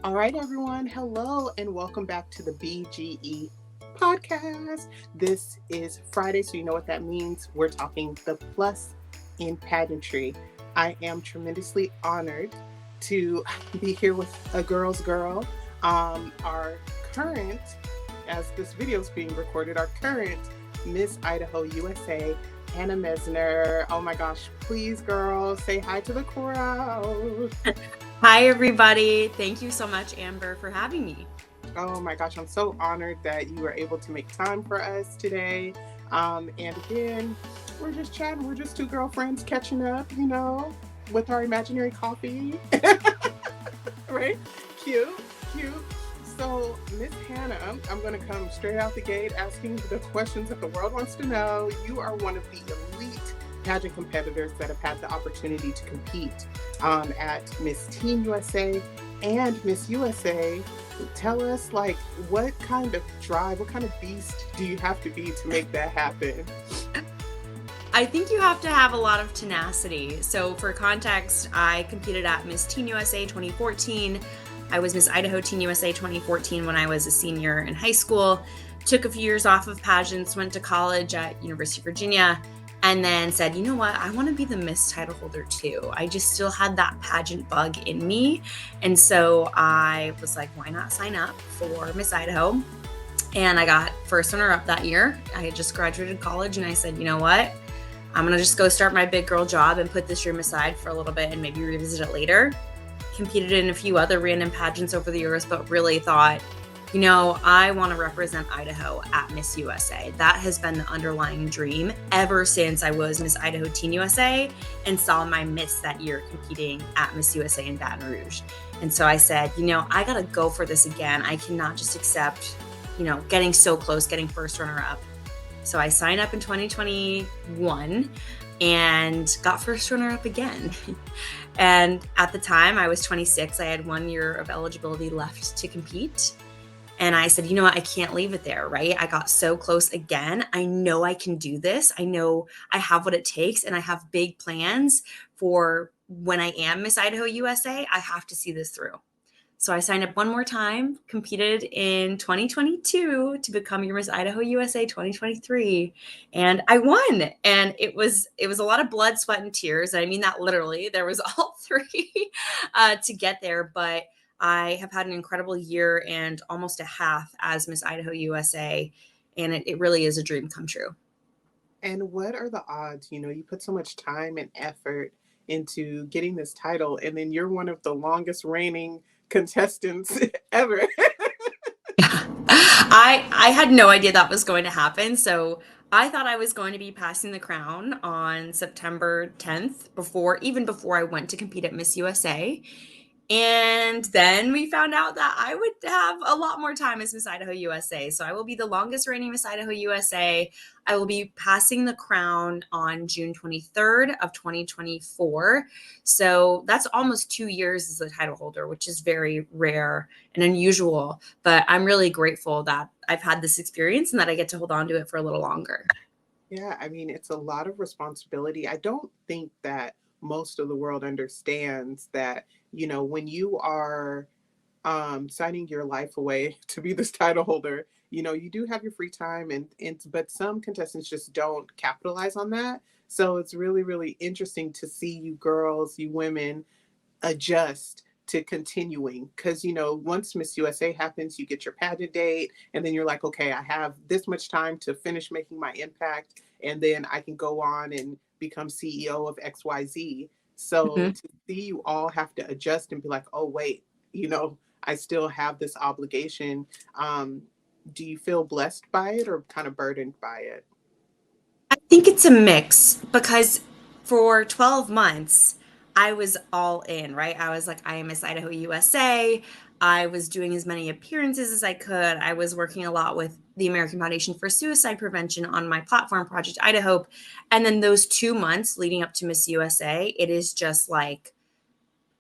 All right, everyone. Hello, and welcome back to the BGE podcast. This is Friday, so you know what that means. We're talking the plus in pageantry. I am tremendously honored to be here with a girl's girl. Our current, as this video is being recorded, our current Miss Idaho USA, Hannah Menzner. Oh my gosh, please, girl, say hi to the crowd. Hi, everybody. Thank you so much, Amber, for having me. Oh my gosh, I'm so honored that you were able to make time for us today. And again, we're just chatting. We're just two girlfriends catching up, with our imaginary coffee. Right? Cute, cute. So, Miss Hannah, I'm going to come straight out the gate asking the questions that the world wants to know. You are one of the elite pageant competitors that have had the opportunity to compete at Miss Teen USA and Miss USA. Tell us, like, what kind of drive, what kind of beast do you have to be to make that happen? I think you have to have a lot of tenacity. So, for context, I competed at Miss Teen USA 2014. I was Miss Idaho Teen USA 2014 when I was a senior in high school. Took a few years off of pageants, went to college at University of Virginia, and then said, you know what, I want to be the Miss title holder too. I just still had that pageant bug in me. And so I was like, why not sign up for Miss Idaho? And I got first runner up that year. I had just graduated college and I said, you know what? I'm going to just go start my big girl job and put this dream aside for a little bit and maybe revisit it later. Competed in a few other random pageants over the years, but really thought, I want to represent Idaho at Miss USA. That has been the underlying dream ever since I was Miss Idaho Teen USA and saw my Miss that year competing at Miss USA in Baton Rouge. And so I said, I got to go for this again. I cannot just accept, getting so close, getting first runner up. So I signed up in 2021 and got first runner up again. And at the time I was 26. I had 1 year of eligibility left to compete. And I said, I can't leave it there, right? I got so close again. I know I can do this. I know I have what it takes and I have big plans for when I am Miss Idaho USA. I have to see this through. So I signed up one more time, competed in 2022 to become your Miss Idaho USA 2023, and I won. And it was a lot of blood, sweat, and tears. I mean that literally. There was all three to get there, but I have had an incredible year and almost a half as Miss Idaho USA, and it really is a dream come true. And what are the odds? You put so much time and effort into getting this title, and then you're one of the longest reigning contestants ever. I had no idea that was going to happen. So I thought I was going to be passing the crown on September 10th, even before I went to compete at Miss USA. And then we found out that I would have a lot more time as Miss Idaho USA. So I will be the longest reigning Miss Idaho USA. I will be passing the crown on June 23rd of 2024. So that's almost 2 years as a title holder, which is very rare and unusual. But I'm really grateful that I've had this experience and that I get to hold on to it for a little longer. Yeah, I mean, it's a lot of responsibility. I don't think that most of the world understands that, when you are signing your life away to be this title holder, you do have your free time but some contestants just don't capitalize on that. So it's really, really interesting to see you girls, you women adjust to continuing because once Miss USA happens, you get your pageant date and then you're like, okay, I have this much time to finish making my impact and then I can go on and become CEO of XYZ. So Mm-hmm. to see you all have to adjust and be like, oh wait, I still have this obligation. Do you feel blessed by it or kind of burdened by it? I think it's a mix because for 12 months, I was all in, right? I was like, I am Miss Idaho USA. I was doing as many appearances as I could. I was working a lot with the American Foundation for Suicide Prevention on my platform, Project Idaho. And then those 2 months leading up to Miss USA, it is just like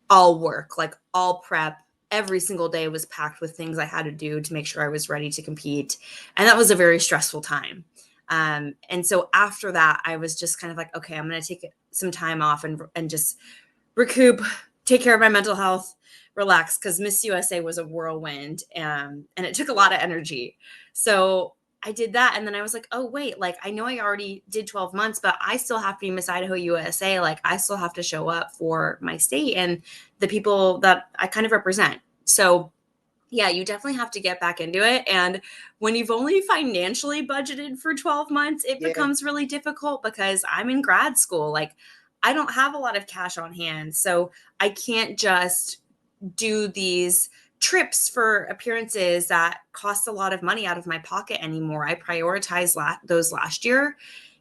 all work, like all prep. Every single day was packed with things I had to do to make sure I was ready to compete. And that was a very stressful time. And so after that, I was just kind of like, okay, I'm going to take some time off and just recoup, take care of my mental health, relax, because Miss USA was a whirlwind, and it took a lot of energy. So I did that, and then I was like, oh wait, like I know I already did 12 months, but I still have to be Miss Idaho USA. Like I still have to show up for my state and the people that I kind of represent. So yeah, you definitely have to get back into it. And when you've only financially budgeted for 12 months, it Yeah. becomes really difficult because I'm in grad school. Like, I don't have a lot of cash on hand. So I can't just do these trips for appearances that cost a lot of money out of my pocket anymore. I prioritized those last year.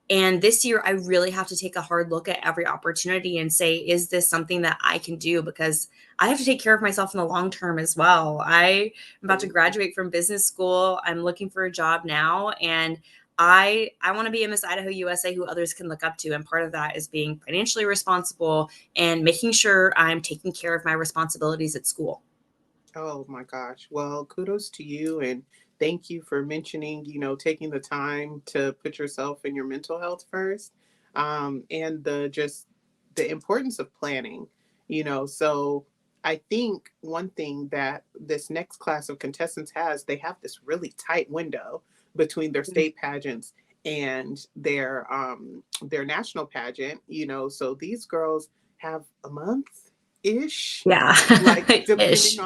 And this year, I really have to take a hard look at every opportunity and say, is this something that I can do? Because I have to take care of myself in the long term as well. I am about to graduate from business school. I'm looking for a job now. And I want to be a Miss Idaho USA who others can look up to. And part of that is being financially responsible and making sure I'm taking care of my responsibilities at school. Oh my gosh. Well, kudos to you and thank you for mentioning, taking the time to put yourself and your mental health first. And the importance of planning, So I think one thing that this next class of contestants has, they have this really tight window between their state pageants and their national pageant, so these girls have a month ish, Yeah, like ish.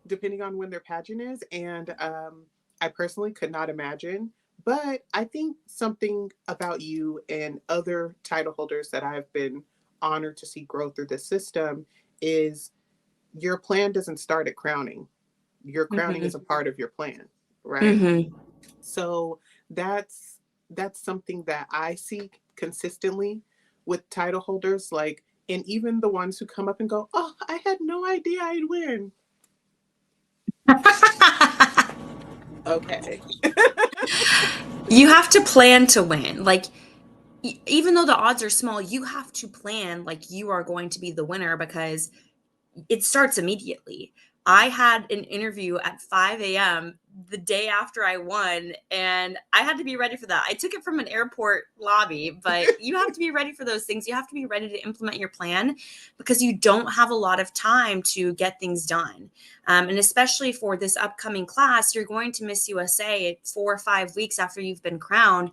depending on when their pageant is. And I personally could not imagine. But I think something about you and other title holders that I've been honored to see grow through the system is your plan doesn't start at crowning. Your crowning is a Mm-hmm. part of your plan, right? Mm-hmm. So that's something that I see consistently with title holders, like, and even the ones who come up and go, "Oh, I had no idea I'd win." Okay. You have to plan to win. Like, even though the odds are small, you have to plan like you are going to be the winner because it starts immediately. I had an interview at 5 a.m. the day after I won, and I had to be ready for that. I took it from an airport lobby, but you have to be ready for those things. You have to be ready to implement your plan because you don't have a lot of time to get things done. And especially for this upcoming class, you're going to Miss USA 4 or 5 weeks after you've been crowned.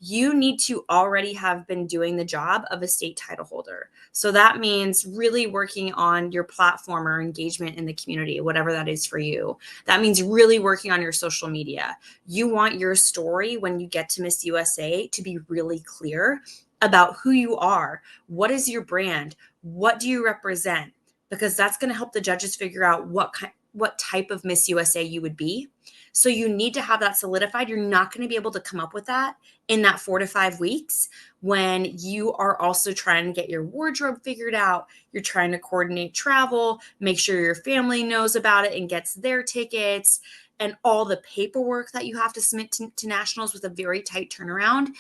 You need to already have been doing the job of a state title holder. So that means really working on your platform or engagement in the community, whatever that is for you. That means really working on your social media. You want your story when you get to Miss USA to be really clear about who you are. What is your brand? What do you represent? Because that's going to help the judges figure out what type of Miss USA you would be. So you need to have that solidified. You're not going to be able to come up with that in that 4 to 5 weeks when you are also trying to get your wardrobe figured out. You're trying to coordinate travel, make sure your family knows about it and gets their tickets, and all the paperwork that you have to submit to nationals with a very tight turnaround.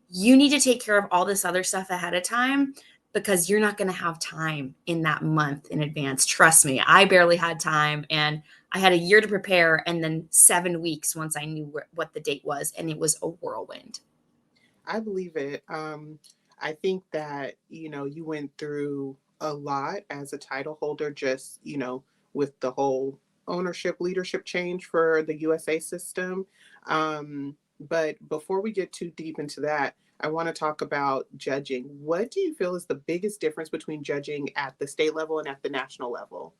You need to take care of all this other stuff ahead of time because you're not going to have time in that month in advance. Trust me, I barely had time, and I had a year to prepare and then 7 weeks once I knew what the date was, and it was a whirlwind. I believe it. I think that, you went through a lot as a title holder, just, with the whole ownership leadership change for the USA system. But before we get too deep into that, I want to talk about judging. What do you feel is the biggest difference between judging at the state level and at the national level?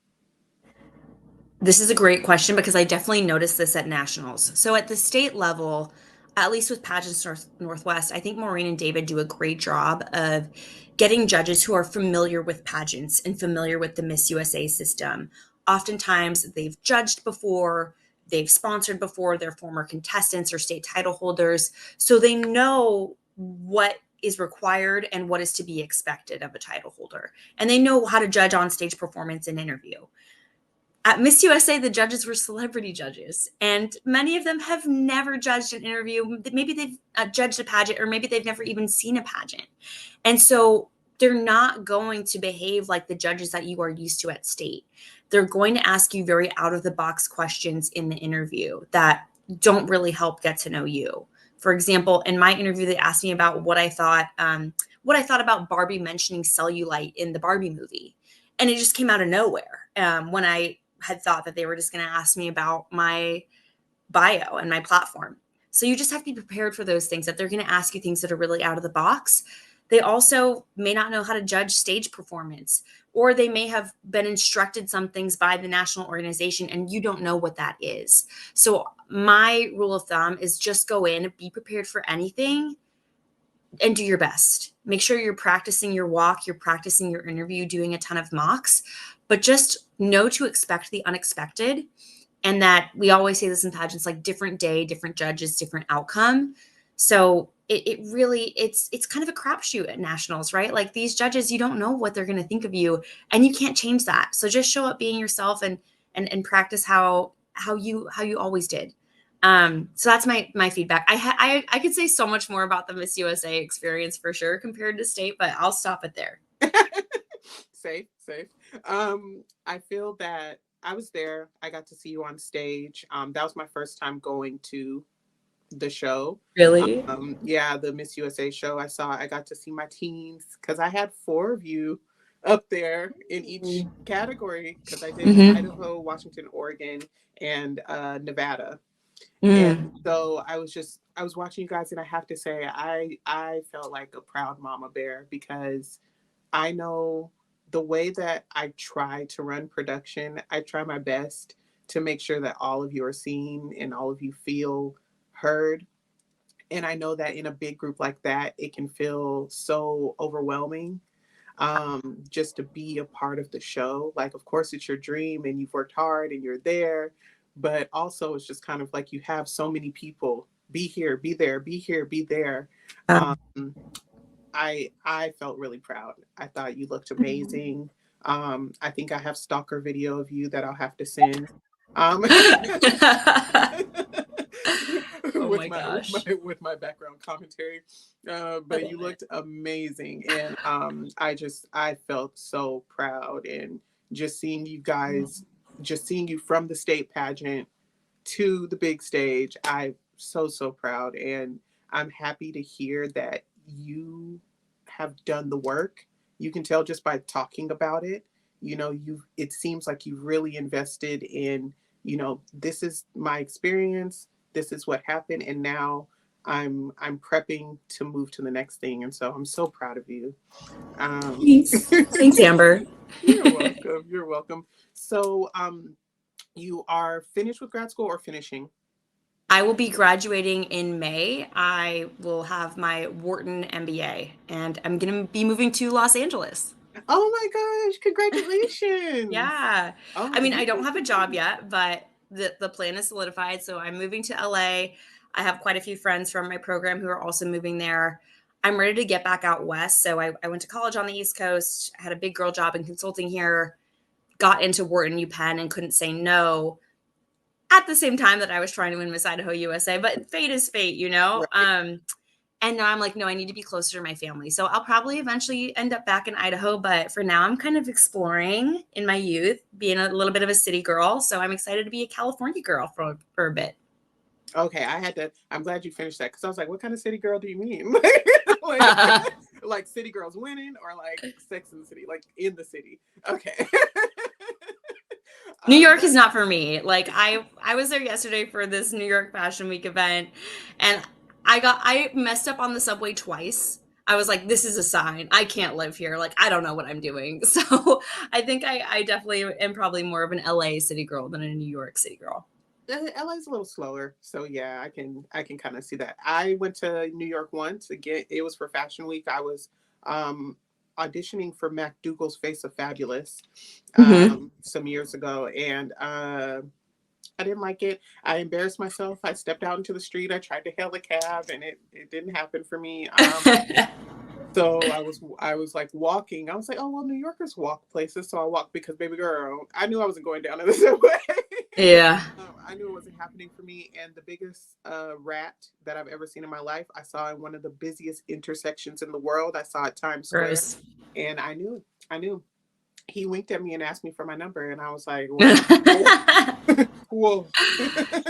This is a great question because I definitely noticed this at nationals. So at the state level, at least with Pageants Northwest, I think Maureen and David do a great job of getting judges who are familiar with pageants and familiar with the Miss USA system. Oftentimes, they've judged before, they've sponsored before, they're former contestants or state title holders. So they know what is required and what is to be expected of a title holder. And they know how to judge on stage performance and interview. At Miss USA, the judges were celebrity judges, and many of them have never judged an interview. Maybe they've judged a pageant, or maybe they've never even seen a pageant. And so they're not going to behave like the judges that you are used to at state. They're going to ask you very out of the box questions in the interview that don't really help get to know you. For example, in my interview, they asked me about what I thought about Barbie mentioning cellulite in the Barbie movie. And it just came out of nowhere, when I had thought that they were just going to ask me about my bio and my platform. So you just have to be prepared for those things, that they're going to ask you things that are really out of the box. They also may not know how to judge stage performance, or they may have been instructed some things by the national organization and you don't know what that is. So my rule of thumb is just go in, be prepared for anything, and do your best. Make sure you're practicing your walk, you're practicing your interview, doing a ton of mocks, but just know to expect the unexpected. And that we always say this in pageants, like different day, different judges, different outcome. So it really, it's kind of a crapshoot at nationals, right? Like these judges, you don't know what they're going to think of you, and you can't change that. So just show up being yourself, and practice how you always did. So that's my feedback. I could say so much more about the Miss USA experience for sure compared to state, but I'll stop it there. Safe, safe. I feel that I was there. I got to see you on stage. That was my first time going to the show. Really? Yeah, the Miss USA show. I got to see my teams because I had four of you up there in each category because I did Mm-hmm. Idaho, Washington, Oregon, and Nevada. And Mm. so I was watching you guys, and I have to say I felt like a proud mama bear because I know the way that I try to run production, I try my best to make sure that all of you are seen and all of you feel heard. And I know that in a big group like that, it can feel so overwhelming, just to be a part of the show. Like, of course, it's your dream and you've worked hard and you're there, but also it's just kind of like you have so many people be here, be there, be here, be there. Um, I felt really proud. I thought you looked amazing. I think I have stalker video of you that I'll have to send. Um, Oh with my my gosh. with my background commentary, I but you love it. looked amazing, and I felt so proud, and just seeing you guys, just seeing you from the state pageant to the big stage, I'm so proud, and I'm happy to hear that you have done the work. You can tell just by talking about it. You know, you it seems like you've really invested in, this is my experience, this is what happened, and now I'm prepping to move to the next thing, and so I'm so proud of you. Um, Thanks. Thanks, Amber. you're welcome. You're welcome. So, you are finished with grad school or finishing? I will be graduating in May. I will have my Wharton MBA, and I'm going to be moving to Los Angeles. Oh my gosh, congratulations. Yeah. Oh, I mean, I don't have a job congratulations. yet, but the plan is solidified. So I'm moving to LA. I have quite a few friends from my program who are also moving there. I'm ready to get back out west. So I went to college on the East Coast, had a big girl job in consulting here, got into Wharton UPenn and couldn't say no at the same time that I was trying to win Miss Idaho USA. But fate is fate, you know? Right. And now I'm like, no, I need to be closer to my family. So I'll probably eventually end up back in Idaho. But for now, I'm kind of exploring in my youth, being a little bit of a city girl. So I'm excited to be a California girl for a bit. Okay, I'm glad you finished that because I was like, what kind of city girl do you mean? like, like city girls winning or like Sex in the City, like in the city. Okay. New York is But not for me. Like I was there yesterday for this New York Fashion Week event, and I messed up on the subway twice. I was like, this is a sign. I can't live here. Like I don't know what I'm doing. So I think I definitely am probably more of an LA city girl than a New York city girl. LA's a little slower, so yeah, I can kind of see that. I went to New York once. Again, it was for Fashion Week. I was um, auditioning for MacDougal's Face of Fabulous Hmm. some years ago, and I didn't like it. I embarrassed myself. I stepped out into the street. I tried to hail a cab, and it didn't happen for me. So I was like walking. I was like, oh well, New Yorkers walk places, so I walked because baby girl, I knew I wasn't going down in the subway. Yeah. I knew it wasn't happening for me. And the biggest rat that I've ever seen in my life, I saw in one of the busiest intersections in the world. I saw at Times Square, Gross. and I knew. I knew. He winked at me and asked me for my number, and I was like, well, whoa, whoa.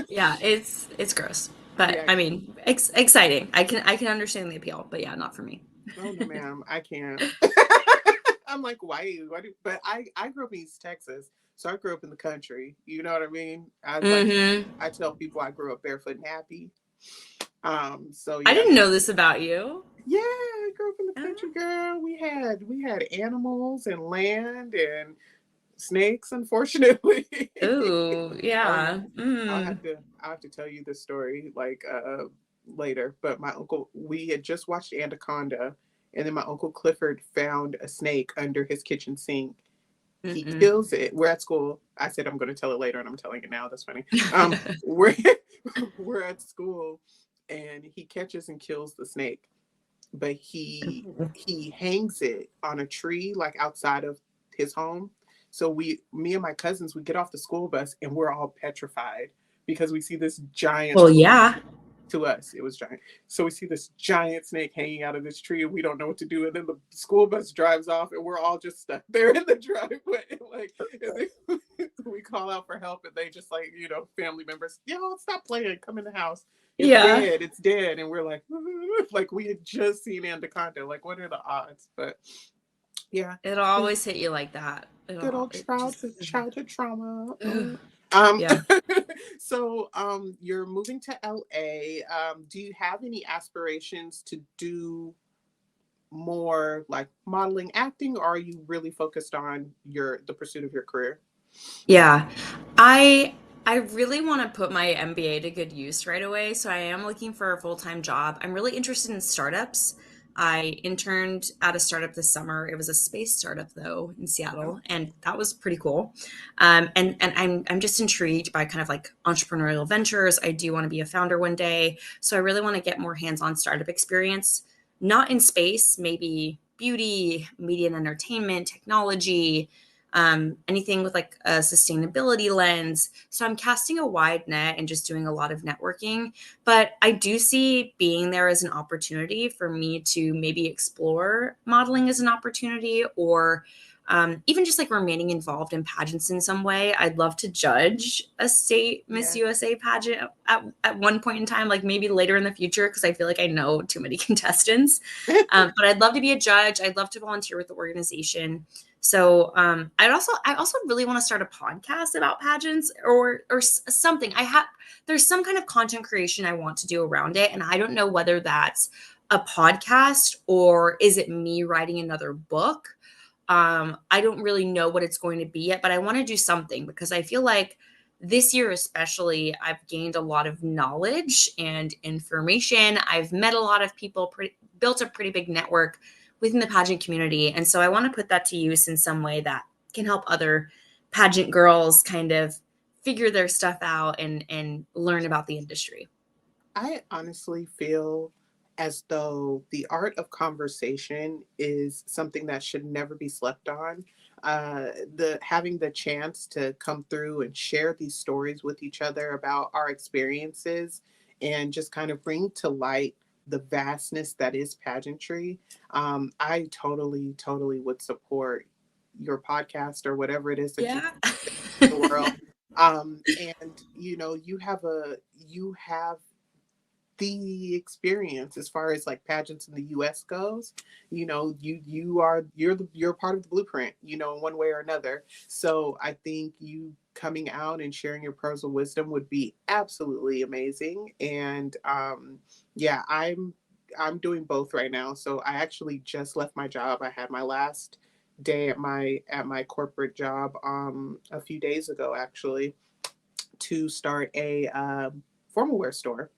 Yeah, it's gross. But Yeah. I mean, exciting. I can understand the appeal, but yeah, not for me. Oh no, ma'am, I can't. I'm like, why? But I grew up in East Texas, so I grew up in the country. You know what I mean? Mm-hmm. I tell people I grew up barefoot and happy. So I yeah, didn't know this about you. yeah, I grew up in the Uh, country, girl. We had animals and land and snakes, unfortunately. ooh, Oh yeah. yeah. I'll Mm. have to I'll have to tell you the story like later. But my uncle, we had just watched Anaconda, and then my uncle Clifford found a snake under his kitchen sink. He Mm-mm. kills it. We're at school. I said I'm going to tell it later, and I'm telling it now. That's funny. We're we're at school, and he catches and kills the snake, but he hangs it on a tree like outside of his home. So me and my cousins, we get off the school bus and we're all petrified because we see this giant, Well, yeah. to us it was giant, so we see this giant snake hanging out of this tree and we don't know what to do, and then the school bus drives off and we're all just stuck there in the driveway, like, and then we call out for help and they just like, family members, yo, stop playing, come in the house, it's Yeah. dead, it's dead, and we're like like we had just seen Anaconda, like what are the odds? But yeah, It'll always hit you like that. good old It just. childhood trauma. Ugh. Um, Yeah. so you're moving to LA. Do you have any aspirations to do more like modeling, acting, or are you really focused on the pursuit of your career? Yeah. I I really want to put my MBA to good use right away, so I am looking for a full-time job. I'm really interested in startups. I interned at a startup this summer. It was a space startup though in Oh, Seattle, and that was pretty cool. And I'm just intrigued by kind of like entrepreneurial ventures. I do want to be a founder one day, so I really want to get more hands-on startup experience, not in space, maybe beauty, media and entertainment, technology, anything with like a sustainability lens. So I'm casting a wide net and just doing a lot of networking. But I do see being there as an opportunity for me to maybe explore modeling as an opportunity, or even just like remaining involved in pageants in some way. I'd love to judge a state Miss yeah. USA pageant at one point in time, like maybe later in the future, because I feel like I know too many contestants. But I'd love to be a judge. I'd love to volunteer with the organization. So I also really want to start a podcast about pageants, or something. There's some kind of content creation I want to do around it, and I don't know whether that's a podcast or is it me writing another book. I don't really know what it's going to be yet, but I want to do something because I feel like this year especially I've gained a lot of knowledge and information. I've met a lot of people, built a pretty big network within the pageant community, and so I want to put that to use in some way that can help other pageant girls kind of figure their stuff out and learn about the industry. I honestly feel as though the art of conversation is something that should never be slept on. The having the chance to come through and share these stories with each other about our experiences and just kind of bring to light the vastness that is pageantry. I totally, totally would support your podcast or whatever it is that you Yeah. in the world. And you have the experience as far as like pageants in the US goes. You're part of the blueprint, in one way or another. So I think you coming out and sharing your pearls of wisdom would be absolutely amazing. And yeah, I'm doing both right now. So I actually just left my job. I had my last day at my corporate job a few days ago, actually, to start a formal wear store.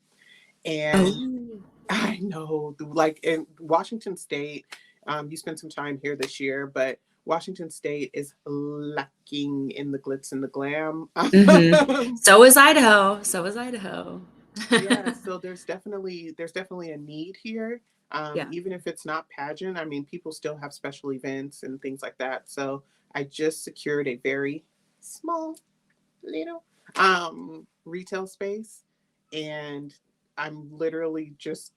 And Oh. I know, like in Washington State, you spent some time here this year, but Washington State is lacking in the glitz and the glam. Hmm. So is Idaho. So is Idaho. Yeah, so there's definitely a need here. Yeah. Even if it's not pageant, I mean, people still have special events and things like that. So I just secured a very small little retail space, and I'm literally just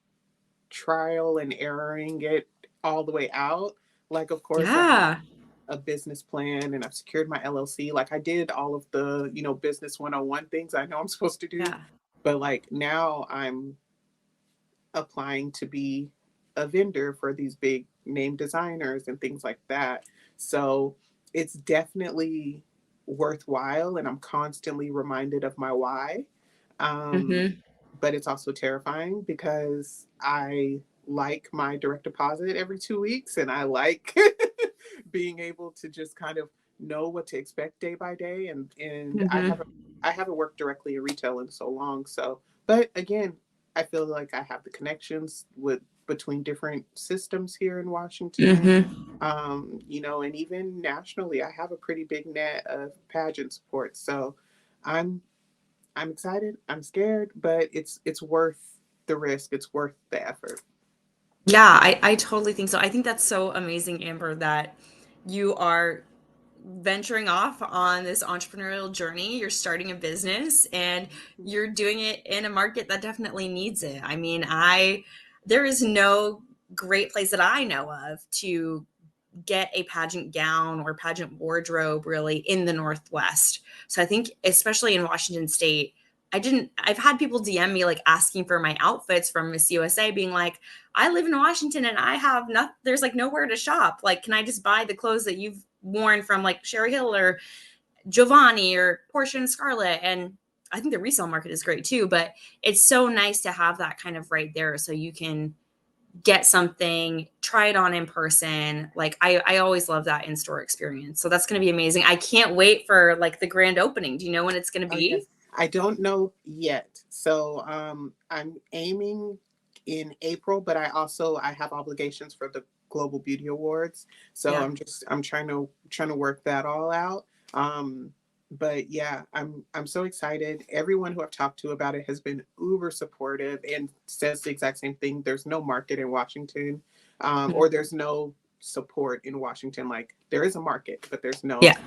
trial and erroring it all the way out. Like, of course, I have Yeah. a business plan and I've secured my LLC. Like, I did all of the, business 101 things I know I'm supposed to do. Yeah. But like now I'm applying to be a vendor for these big name designers and things like that. So it's definitely worthwhile, and I'm constantly reminded of my why. Um, Mm-hmm. but it's also terrifying because I like my direct deposit every 2 weeks, and I like being able to just kind of know what to expect day by day. And Mm-hmm. I haven't worked directly in retail in so long. So, but again, I feel like I have the connections with between different systems here in Washington. Mm-hmm. And even nationally, I have a pretty big net of pageant support. So I'm I'm excited. I'm scared, but it's worth the risk. It's worth the effort. Yeah, I totally think so. I think that's so amazing, Amber, that you are venturing off on this entrepreneurial journey. You're starting a business and you're doing it in a market that definitely needs it. I mean, there is no great place that I know of to get a pageant gown or pageant wardrobe really in the Northwest. So I think, especially in Washington State, I've had people DM me like asking for my outfits from Miss USA, being like, I live in Washington and I have not, there's like nowhere to shop. Like, can I just buy the clothes that you've worn from like Sherry Hill or Giovanni or Portia and Scarlett? And I think the resale market is great too, but it's so nice to have that kind of right there so you can get something, try it on in person. Like I always love that in-store experience. So that's going to be amazing. I can't wait for like the grand opening. Do you know when it's going to Oh be? yes. I don't know yet. So I'm aiming in April, but I have obligations for the Global Beauty Awards. So Yeah. I'm trying to work that all out. Um but yeah, I'm so excited. Everyone who I've talked to about it has been uber supportive and says the exact same thing. There's no market in Washington, or there's no support in Washington. Like there is a market, but there's no, Yeah.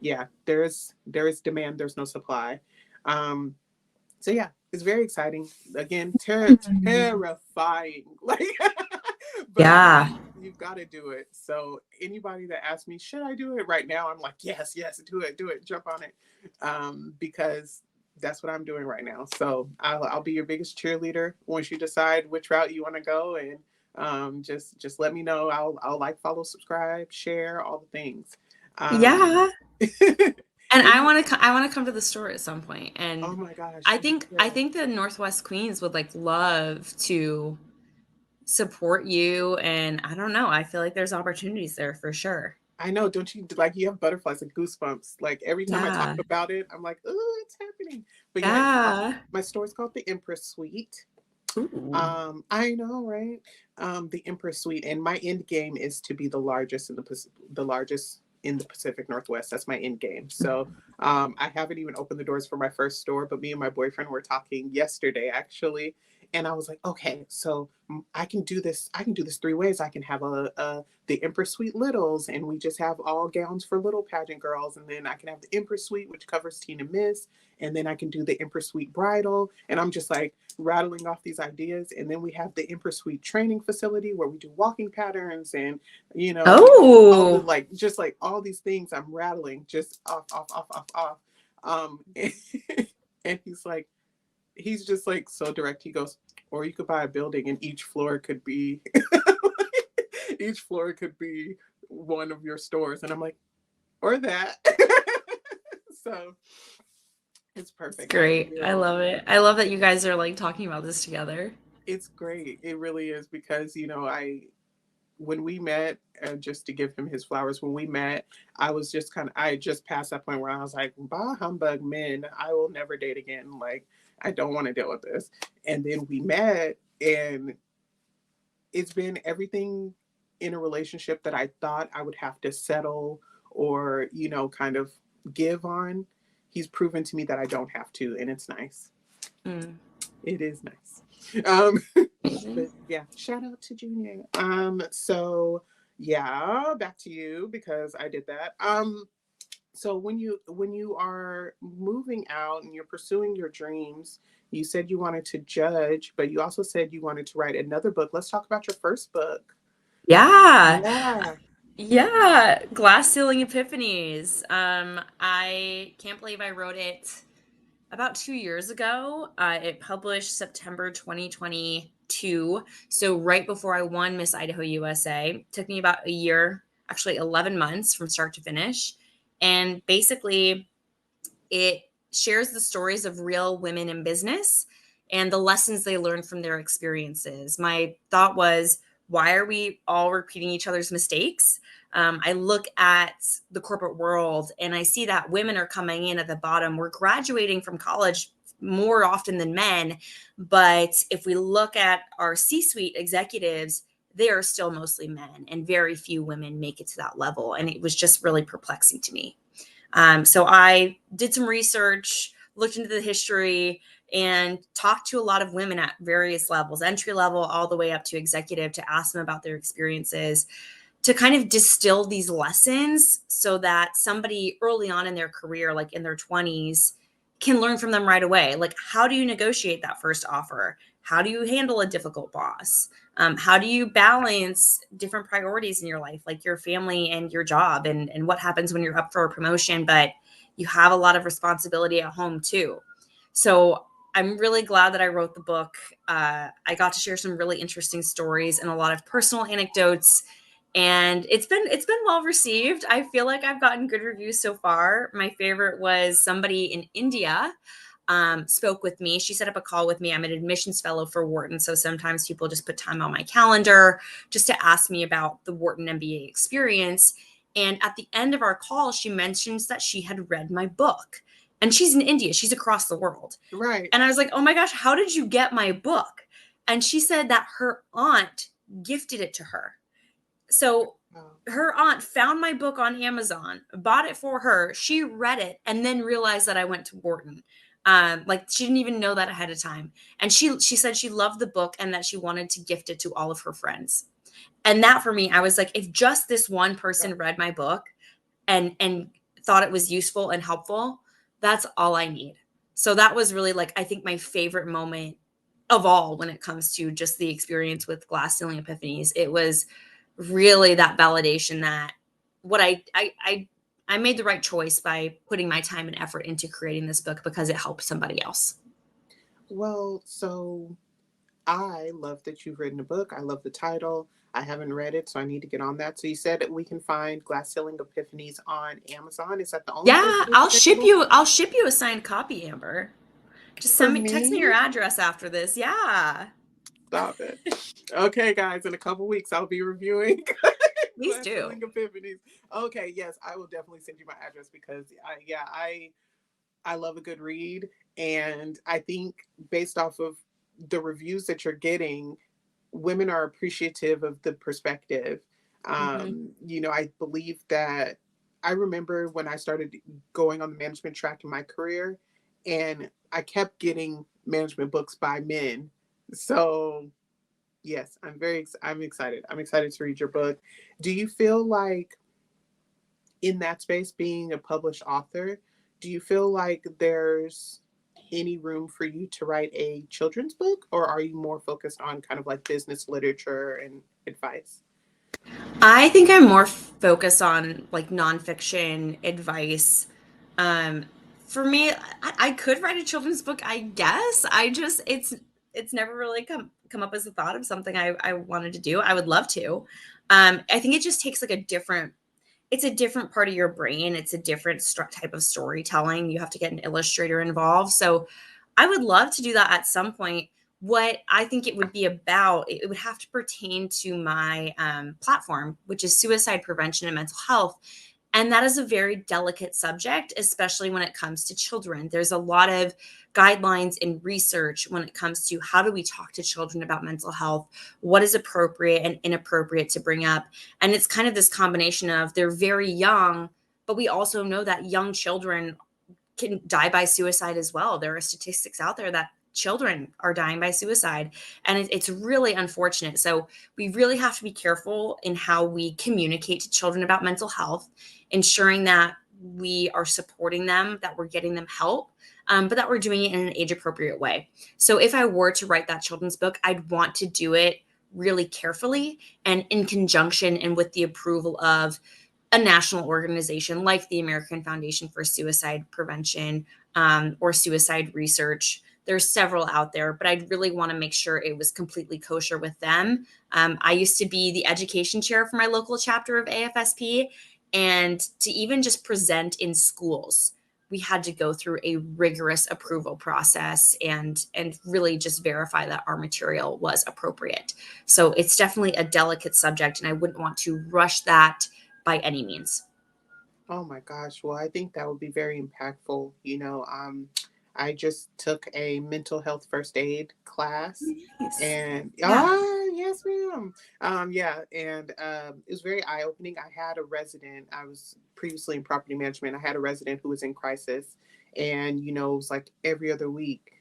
yeah, there is demand, there's no supply. um so yeah, it's very exciting. Again, terrifying, like, but Yeah. you've got to do it. So anybody that asks me should I do it right now, I'm like, yes, yes, do it, jump on it. Because that's what I'm doing right now. So I'll be your biggest cheerleader once you decide which route you want to go. And just let me know. I'll like, follow, subscribe, share, all the things. um Yeah. And and you, I want to come to the store at some point. oh And my gosh, you I should. think the Northwest Queens would like love to support you. And I don't know. I feel like there's opportunities there for sure. I know, don't you, like, you have butterflies and goosebumps? Like every time I talk Yeah. about it, I'm like, oh, it's happening. But yeah, Yeah. my store is called the Empress Suite. Ooh. I know, right? The Empress Suite, and my end game is to be the largest in the Pacific Northwest. That's my end game. So I haven't even opened the doors for my first store, but me and my boyfriend were talking yesterday actually, and I was like, okay, so I can do this. I can do this three ways. I can have the Empress Suite Littles, and we just have all gowns for little pageant girls, and then I can have the Empress Suite, which covers teen and miss, and then I can do the Empress Suite Bridal, and I'm just like rattling off these ideas. And then we have the Empress Suite training facility where we do walking patterns and, all the, Oh. like, just like all these things I'm rattling just off, off, off, off, off. And, and he's just like so direct. He goes, or you could buy a building and each floor could be, each floor could be one of your stores. And I'm like, or that. So it's It's perfect. I great. I feel love it. I love that you guys are like talking about this together. it's great. It really is because, when we met, just to give him his flowers, when we met, I just passed that point where I was like, bah humbug men, I will never date again. Like, I don't want to deal with this. And then we met, and it's been everything in a relationship that I thought I would have to settle or, kind of give on. He's proven to me that I don't have to, and it's nice. Mm. It is nice. Um, Amazing. but yeah, shout out to Junior. So yeah, back to you because I did that. So when you are moving out and you're pursuing your dreams, you said you wanted to judge, but you also said you wanted to write another book. Let's talk about your first book. Yeah. Yeah. Yeah. Glass Ceiling Epiphanies. I can't believe I wrote it about 2 years ago. It published September 2022. So right before I won Miss Idaho USA. Took me about a year actually 11 months from start to finish. And basically, it shares the stories of real women in business and the lessons they learned from their experiences. My thought was, why are we all repeating each other's mistakes? I look at the corporate world and I see that women are coming in at the bottom. We're graduating from college more often than men. But if we look at our C suite executives, they are still mostly men, and very few women make it to that level. And it was just really perplexing to me. So I did some research, looked into the history, and talked to a lot of women at various levels, entry level all the way up to executive, to ask them about their experiences, to kind of distill these lessons so that somebody early on in their career, like in their 20s, can learn from them right away. Like, how do you negotiate that first offer? How do you handle a difficult boss? How do you balance different priorities in your life, like your family and your job, and what happens when you're up for a promotion, but you have a lot of responsibility at home too. So I'm really glad that I wrote the book. I got to share some really interesting stories and a lot of personal anecdotes, and it's been well received. I feel like I've gotten good reviews so far. My favorite was somebody in India spoke with me. She set up a call with me. I'm an admissions fellow for Wharton, so sometimes people just put time on my calendar just to ask me about the Wharton MBA experience. And at the end of our call, she mentions that she had read my book. And she's in India. She's across the world. Right. And I was like, oh my gosh, how did you get my book? And she said that her aunt gifted it to her. So her aunt found my book on Amazon, bought it for her. She read it and then realized that I went to Wharton. Like, she didn't even know that ahead of time. And she said she loved the book and that she wanted to gift it to all of her friends. And that, for me, I was like, if just this one person read my book and thought it was useful and helpful, that's all I need. So that was really, like, I think my favorite moment of all when it comes to just the experience with Glass Ceiling Epiphanies. It was really that validation that what I made the right choice by putting my time and effort into creating this book because it helped somebody else. Well, so I love that you've written a book. I love the title. I haven't read it, so I need to get on that. So you said that we can find Glass Ceiling Epiphanies on Amazon. Is that the only place Yeah, that it's available? I'll ship you a signed copy, Amber. Just For text me your me? address after this. Yeah. Stop it. Okay, guys, in a couple weeks, I'll be reviewing Please Glass do. Ceiling Epiphanies. Okay, yes, I will definitely send you my address because I love a good read, and I think based off of the reviews that you're getting, women are appreciative of the perspective. Mm-hmm. I believe that I remember when I started going on the management track in my career, and I kept getting management books by men. So yes, I'm excited. I'm excited to read your book. Do you feel like in that space, being a published author, do you feel like there's any room for you to write a children's book, or are you more focused on kind of like business literature and advice? I think I'm more focused on like nonfiction advice. Um, for me, I could write a children's book, I guess. It's never really come up as a thought of something I wanted to do. I would love to. I think it just takes like it's a different part of your brain. It's a different type of storytelling. You have to get an illustrator involved. So I would love to do that at some point. What I think it would be about, it would have to pertain to my platform, which is suicide prevention and mental health. And that is a very delicate subject, especially when it comes to children. There's a lot of guidelines and research when it comes to how do we talk to children about mental health, what is appropriate and inappropriate to bring up. And it's kind of this combination of they're very young, but we also know that young children can die by suicide as well. There are statistics out there that children are dying by suicide, and it's really unfortunate. So we really have to be careful in how we communicate to children about mental health, ensuring that we are supporting them, that we're getting them help, but that we're doing it in an age appropriate way. So if I were to write that children's book, I'd want to do it really carefully and in conjunction and with the approval of a national organization like the American Foundation for Suicide Prevention or suicide research. There's several out there, but I'd really want to make sure it was completely kosher with them. I used to be the education chair for my local chapter of AFSP, and to even just present in schools, we had to go through a rigorous approval process and really just verify that our material was appropriate. So it's definitely a delicate subject, and I wouldn't want to rush that by any means. Oh my gosh. Well, I think that would be very impactful. I just took a mental health first aid class, Nice. and Yeah. yes, ma'am. Yeah, and it was very eye opening. I had a resident. I was previously in property management. I had a resident who was in crisis, and it was like every other week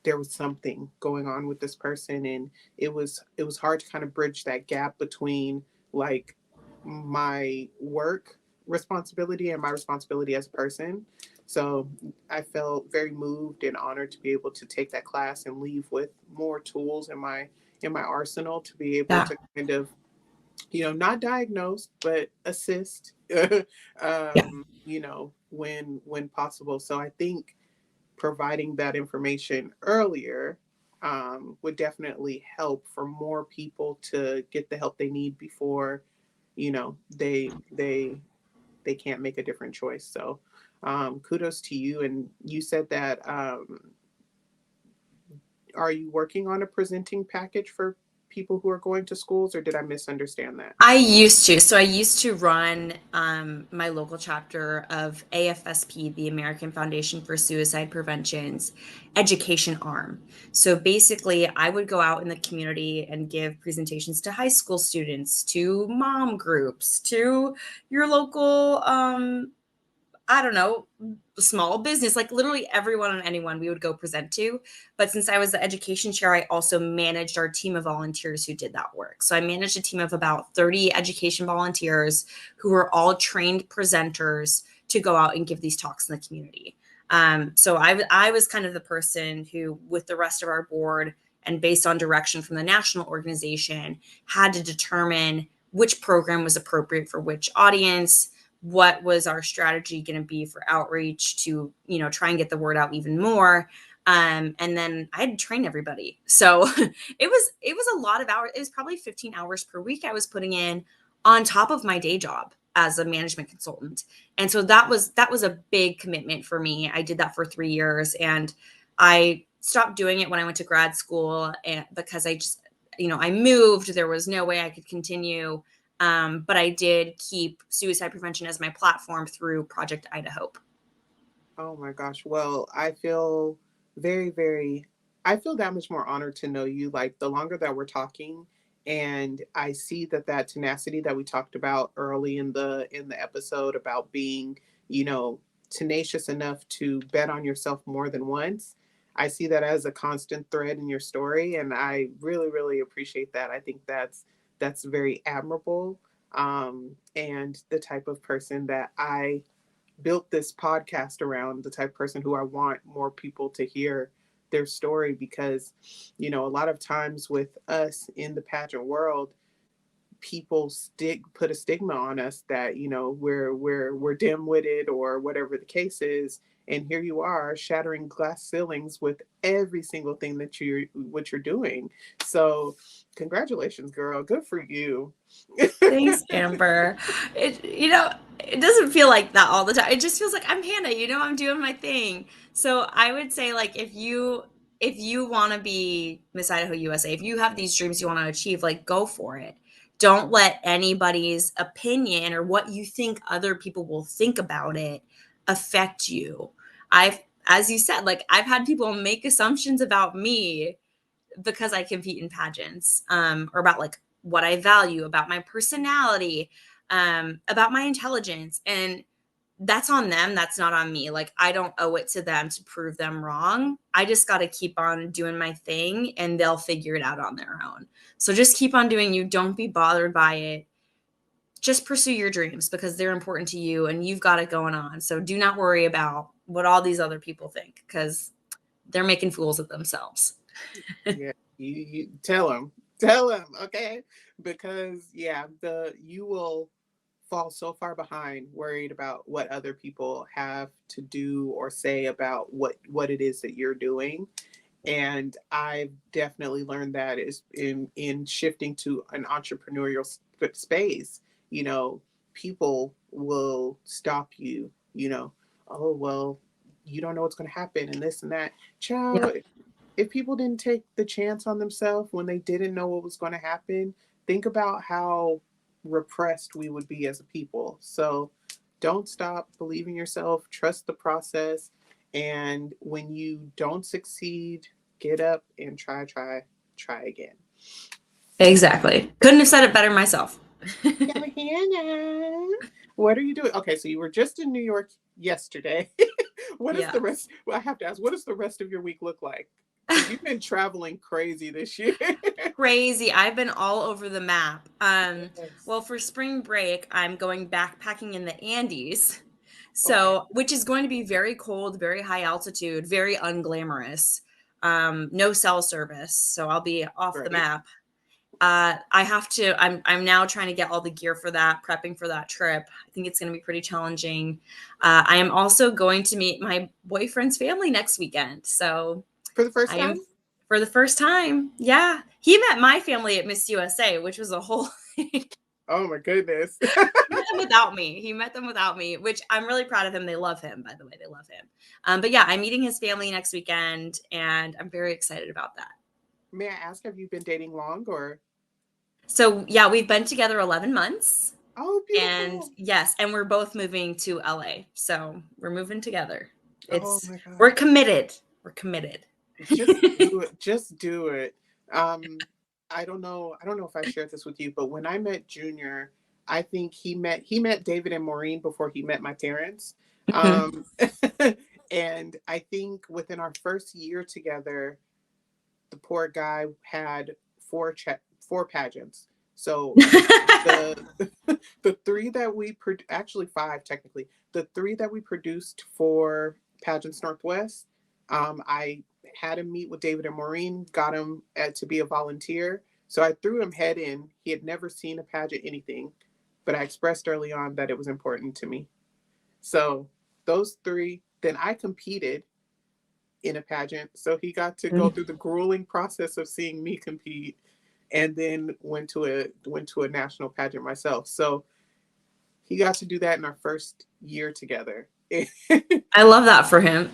there was something going on with this person, and it was hard to kind of bridge that gap between like my work responsibility and my responsibility as a person. So I felt very moved and honored to be able to take that class and leave with more tools in my arsenal to be able Yeah. to kind of not diagnose but assist Yeah. when possible. So I think providing that information earlier would definitely help for more people to get the help they need before they can't make a different choice. So kudos to you. And you said that are you working on a presenting package for people who are going to schools, or did I misunderstand that? I used to. So I used to run my local chapter of AFSP, the American Foundation for Suicide Prevention's education arm. So basically, I would go out in the community and give presentations to high school students, to mom groups, to your local I don't know, small business, like literally everyone and anyone we would go present to. But since I was the education chair, I also managed our team of volunteers who did that work. So I managed a team of about 30 education volunteers who were all trained presenters to go out and give these talks in the community. So I was kind of the person who, with the rest of our board and based on direction from the national organization, had to determine which program was appropriate for which audience, what was our strategy going to be for outreach to try and get the word out even more. And then I had to train everybody, so it was a lot of hours. It was probably 15 hours per week I was putting in on top of my day job as a management consultant. And so that was a big commitment for me. I did that for 3 years, and I stopped doing it when I went to grad school, and because I just I moved, there was no way I could continue. But I did keep suicide prevention as my platform through Project Idaho. Oh my gosh. Well, I feel very, very, I feel that much more honored to know you. Like the longer that we're talking, and I see that tenacity that we talked about early in the episode about being, you know, tenacious enough to bet on yourself more than once. I see that as a constant thread in your story, and I really, really appreciate that. I think that's very admirable, and the type of person that I built this podcast around, the type of person who I want more people to hear their story, because a lot of times with us in the pageant world, people put a stigma on us that we're dim-witted or whatever the case is, and here you are shattering glass ceilings with every single thing that you're doing. So congratulations, girl, good for you. Thanks, Amber. It doesn't feel like that all the time. It just feels like I'm Hannah, I'm doing my thing. So I would say, like, if you want to be Miss Idaho USA, if you have these dreams you want to achieve, like, go for it. Don't let anybody's opinion or what you think other people will think about it affect you. I've As you said, like, I've had people make assumptions about me because I compete in pageants, or about like what I value, about my personality, about my intelligence. And that's on them. That's not on me. Like, I don't owe it to them to prove them wrong. I just got to keep on doing my thing, and they'll figure it out on their own. So just keep on doing you. Don't be bothered by it. Just pursue your dreams because they're important to you and you've got it going on. So do not worry about what all these other people think because they're making fools of themselves. Yeah, you tell them, okay, because yeah, the you will fall so far behind, worried about what other people have to do or say about what it is that you're doing. And I've definitely learned that is in shifting to an entrepreneurial space. You know, people will stop you. You know, oh well, you don't know what's going to happen and this and that. Child, Yep. if people didn't take the chance on themselves when they didn't know what was going to happen, think about how repressed we would be as a people. So don't stop, believe in yourself, trust the process. And when you don't succeed, get up and try again. Exactly. Couldn't have said it better myself. Go Hannah. What are you doing? Okay, so you were just in New York yesterday. What is the Yeah. rest? Well, I have to ask, what does the rest of your week look like? Because you've been traveling crazy this year. Crazy. I've been all over the map. Yes. Well, for spring break, I'm going backpacking in the Andes. Okay, So, which is going to be very cold, very high altitude, very unglamorous. No cell service, so I'll be off the great. map. I have to. I'm now trying to get all the gear for that, prepping for that trip. I think it's going to be pretty challenging. I am also going to meet my boyfriend's family next weekend, so For the first I am time? for the first time. Yeah, he met my family at Miss USA, which was a whole. He Oh my goodness. met them without me. He met them without me, which I'm really proud of him. They love him, by the way. They love him. But yeah, I'm meeting his family next weekend, and I'm very excited about that. May I ask, have you been dating long or? So yeah, we've been together 11 months. Oh, And beautiful. yes, and we're both moving to LA. So we're moving together. Oh It's my we're God. committed. We're committed. Just do it. Just do it. Um, I don't know. I don't know if I shared this with you, but when I met Junior, I think he met David and Maureen before he met my parents. Mhm. Um, and I think within our first year together, the poor guy had four pageants. So the the three that we actually five technically, the three that we produced for Pageants Northwest, I had him meet with David and Maureen, got him to be a volunteer. So I threw him head in. He had never seen a pageant anything, but I expressed early on that it was important to me. So those three. Then I competed in a pageant, so he got to go through the grueling process of seeing me compete, and then went to a national pageant myself. So he got to do that in our first year together. I love that for him.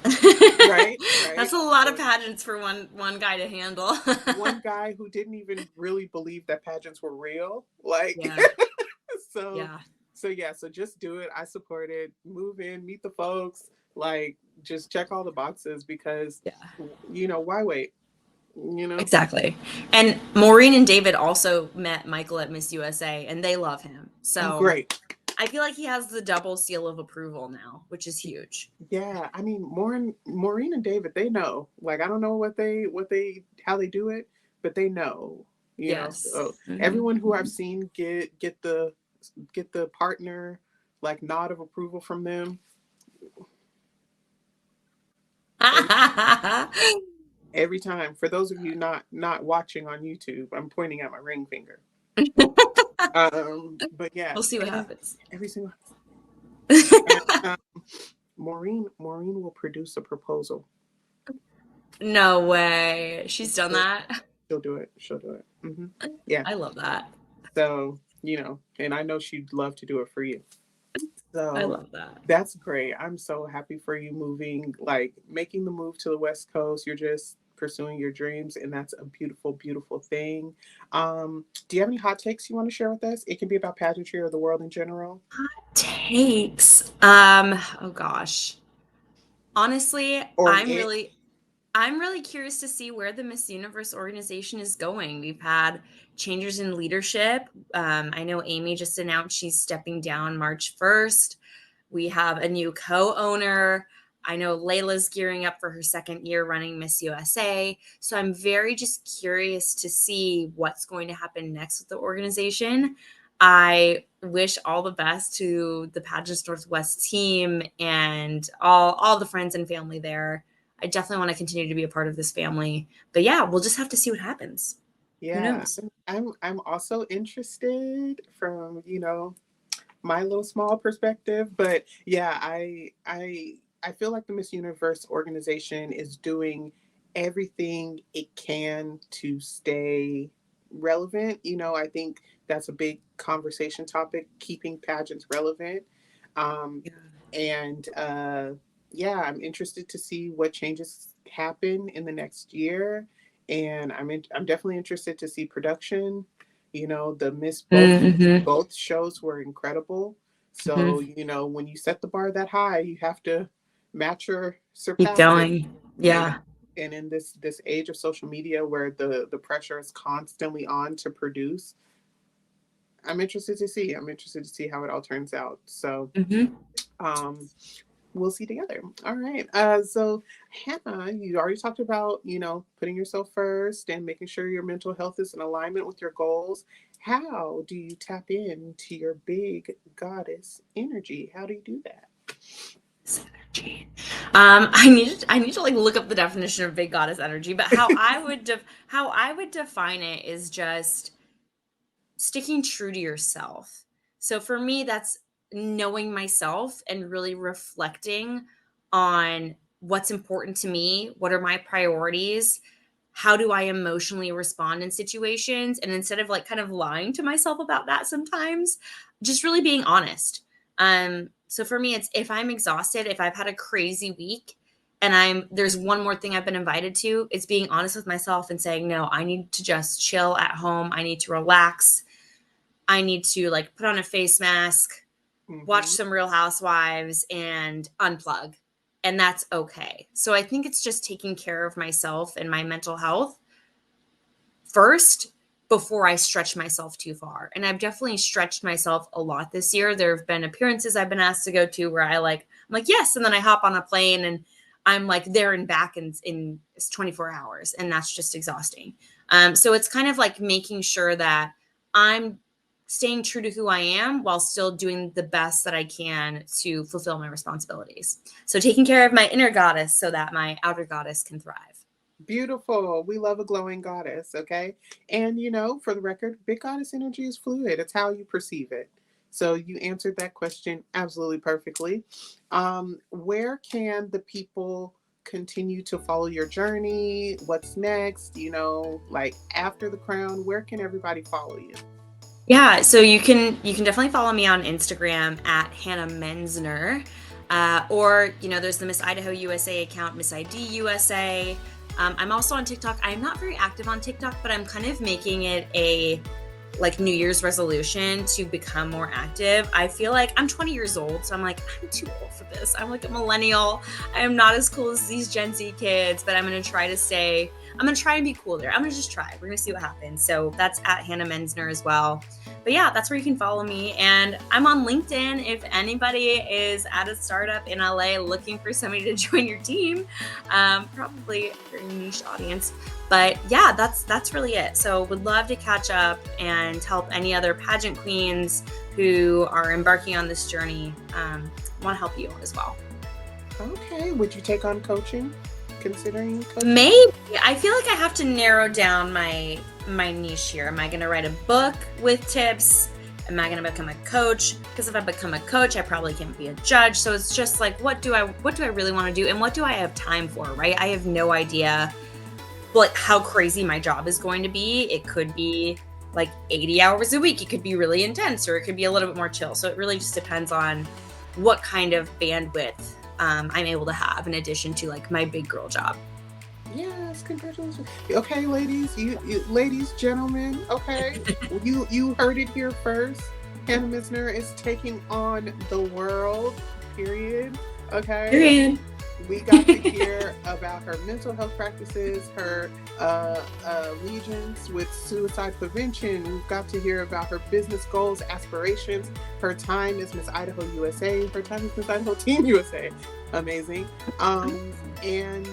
Right, right. That's a lot of So pageants for one guy to handle. one guy who didn't even really believe that pageants were real, like Yeah. so Yeah. so yeah, so just do it. I support it. Move in, meet the folks, like just check all the boxes because Yeah. why wait? You know? Exactly. And Maureen and David also met Michael at Miss USA and they love him. Oh, So great. I feel like he has the double seal of approval now, which is huge. Yeah, I mean, Maureen and David, they know. Like, I don't know how they do it, but they know. Yes. So Mhm. everyone who I've seen get the partner like nod of approval from them. Every every time. For those of you not watching on YouTube, I'm pointing at my ring finger. But yeah, We'll see what every happens. every single. And, Maureen will produce a proposal. No way. She's done She'll, that. she'll do it. She'll do it. Yeah. I love that. So, and I know she'd love to do it for you. I So love that. that's great. I'm so happy for you moving, like making the move to the West Coast. You're just pursuing your dreams, and that's a beautiful, beautiful thing. Do you have any hot takes you want to share with us? It can be about pageantry or the world in general. Takes. Oh gosh. Honestly, Or I'm really curious to see where the Miss Universe organization is going. We've had changes in leadership. I know Amy just announced she's stepping down March 1st. We have a new co-owner. I know Layla's gearing up for her second year running Miss USA. So I'm very just curious to see what's going to happen next with the organization. I wish all the best to the Pageants Northwest team and all the friends and family there. I definitely want to continue to be a part of this family. But yeah, we'll just have to see what happens. Who Yeah, knows? I'm also interested from, my little small perspective. But yeah, I feel like the Miss Universe organization is doing everything it can to stay relevant. I think that's a big conversation topic, keeping pageants relevant. Um, Yeah. and yeah, I'm interested to see what changes happen in the next year. And I'm definitely interested to see production. The Miss Mm-hmm. both shows were incredible. So, Mm-hmm. when you set the bar that high, you have to match or Keep surpass it. going. And Yeah. in this age of social media where the pressure is constantly on to produce, I'm interested to see. I'm interested to see how it all turns out. So, Mm-hmm. um, we'll see together. All right. So Hannah, you already talked about, putting yourself first and making sure your mental health is in alignment with your goals. How do you tap into your big goddess energy? How do you do that? Energy. I need to like look up the definition of big goddess energy, but how I would define it is just sticking true to yourself. So for me, that's knowing myself and really reflecting on what's important to me, what are my priorities, how do I emotionally respond in situations, and instead of like kind of lying to myself about that sometimes, just really being honest. So for me, it's if I'm exhausted, if I've had a crazy week, and there's one more thing I've been invited to, it's being honest with myself and saying, no, I need to just chill at home. I need to relax. I need to like put on a face mask, watch Mm-hmm. some Real Housewives, and unplug. And that's okay. So I think it's just taking care of myself and my mental health first before I stretch myself too far. And I've definitely stretched myself a lot this year. There have been appearances I've been asked to go to where I'm like, yes. And then I hop on a plane and I'm like there and back in 24 hours. And that's just exhausting. So it's kind of like making sure that I'm staying true to who I am while still doing the best that I can to fulfill my responsibilities. So taking care of my inner goddess so that my outer goddess can thrive. Beautiful. We love a glowing goddess, okay? And for the record, big goddess energy is fluid. It's how you perceive it. So you answered that question absolutely perfectly. Where can the people continue to follow your journey? What's next? Like after the crown, where can everybody follow you? Yeah, so you can definitely follow me on Instagram at Hannah Menzner, or there's the Miss Idaho USA account, Miss ID USA. I'm also on TikTok. I'm not very active on TikTok, but I'm kind of making it a like New Year's resolution to become more active. I feel like I'm 20 years old, so I'm like, I'm too old for this. I'm like a millennial. I am not as cool as these Gen Z kids, but I'm going to try to stay. I'm going to try and be cool there. I'm going to just try. We're going to see what happens. So that's at Hannah Menzner as well. But yeah, that's where you can follow me. And I'm on LinkedIn if anybody is at a startup in LA looking for somebody to join your team. Probably a very niche audience. But yeah, that's really it. So would love to catch up and help any other pageant queens who are embarking on this journey. Want to help you as well. Okay. Would you take on coaching? Considering coaching? Maybe. I feel like I have to narrow down my niche here. Am I going to write a book with tips? Am I going to become a coach? Because if I become a coach, I probably can't be a judge. So it's just like, what do I really want to do? And what do I have time for, right? I have no idea like how crazy my job is going to be. It could be like 80 hours a week. It could be really intense, or it could be a little bit more chill. So it really just depends on what kind of bandwidth I'm able to have in addition to like my big girl job. Yes, congratulations. Okay, ladies, ladies, gentlemen. Okay, you heard it here first. Hannah Menzner is taking on the world. Period. Okay. Period. We got to hear about her mental health practices, her allegiance with suicide prevention. We've got to hear about her business goals, aspirations, her time as Miss Idaho USA, her time as Miss Idaho Team USA. Amazing. And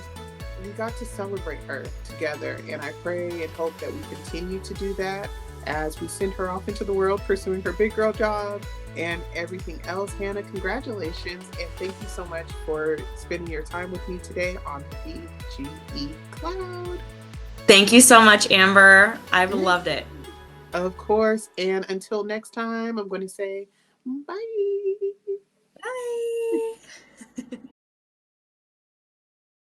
we got to celebrate her together. And I pray and hope that we continue to do that as we send her off into the world pursuing her big girl job and everything else. Hannah, congratulations, and thank you so much for spending your time with me today on BGE Cloud. Thank you so much, Amber. I've loved it. Of course, and until next time, I'm going to say Bye. Bye.